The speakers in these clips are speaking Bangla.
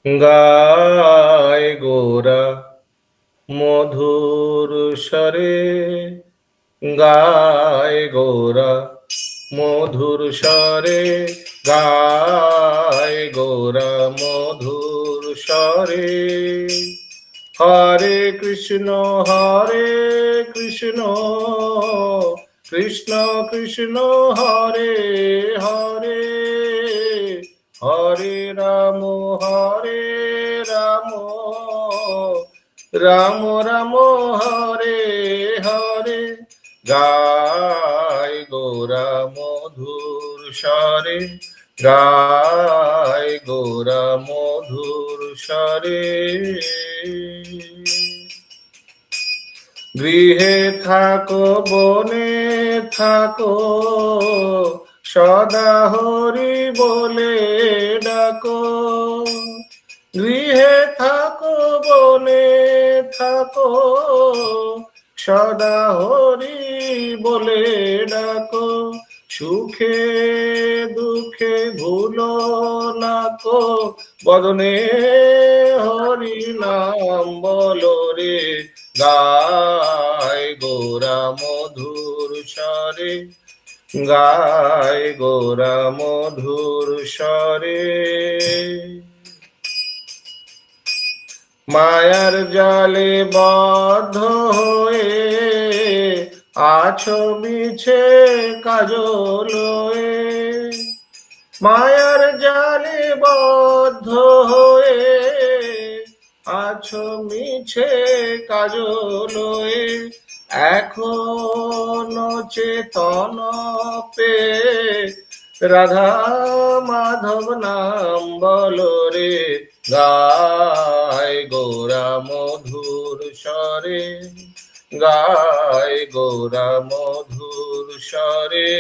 গায় গোরা মধুর স্বরে, গায় গোরা মধুর স্বরে, গায় গোরা মধুর স্বরে। হরে কৃষ্ণ কৃষ্ণ কৃষ্ণ হরে হরে, হরে রাম রাম রাম হরে হরে। গায় গোরা মধুর স্বরে, গায় গোরা মধুর স্বরে। গৃহে থাকো বনে থাকো, সদা হরি বলে ডাকো। গৃহে থাকো বনে থাকো, সদা হরি বলে ডাকো। সুখে দুঃখে ভুলো নাকো, বদনে হরি নাম বলো রে। গায় গোরা মধুর স্বরে, গায় গোরা মধুর স্বরে। মায়ার জালে বদ্ধ হয়ে আছো মিছে কাজল হয়ে, মায়ার জালে বদ্ধ হয়ে আছো মিছে কাজল হয়ে। এখনো চেতন পে রাধা মাধব নাম বলো রে। গায় গোরা মধুর স্বরে, গায় গোরা মধুর স্বরে।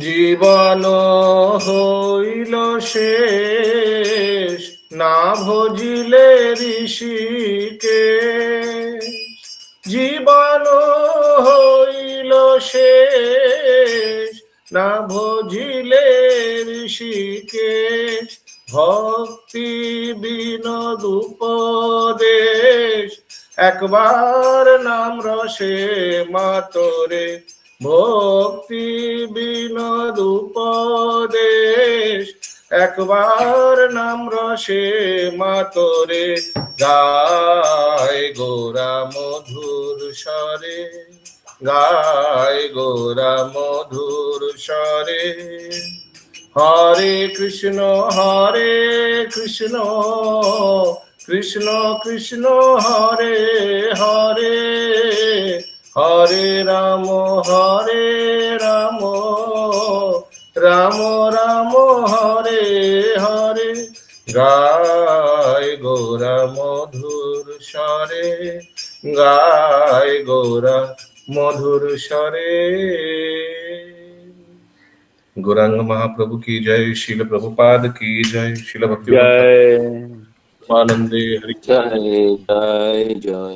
জীবন হইল শেষ, না ভজিলে ঋষিকে। জীবন হইল শেষ, না ভজিলে ঋষিকে। ভক্তি বিনোদ উপদেশ, একবার নাম রসে মাতরে। ভক্তি বিনোদ উপদেশ, একবার নাম রসে মাতরে। গায় গোরা মধুর স্বরে, গায় গোরা মধুর স্বরে। হরে কৃষ্ণ কৃষ্ণ কৃষ্ণ হরে হরে, হরে রাম রাম রাম হরে হরে। গায় গোরা মধুর স্বরে, গায় গোরা মধুর স্বরে। गौरांग महाप्रभु की जय, शील प्रभुपाद की जय, शील भक्ति आनंदे हरि जय जय जय।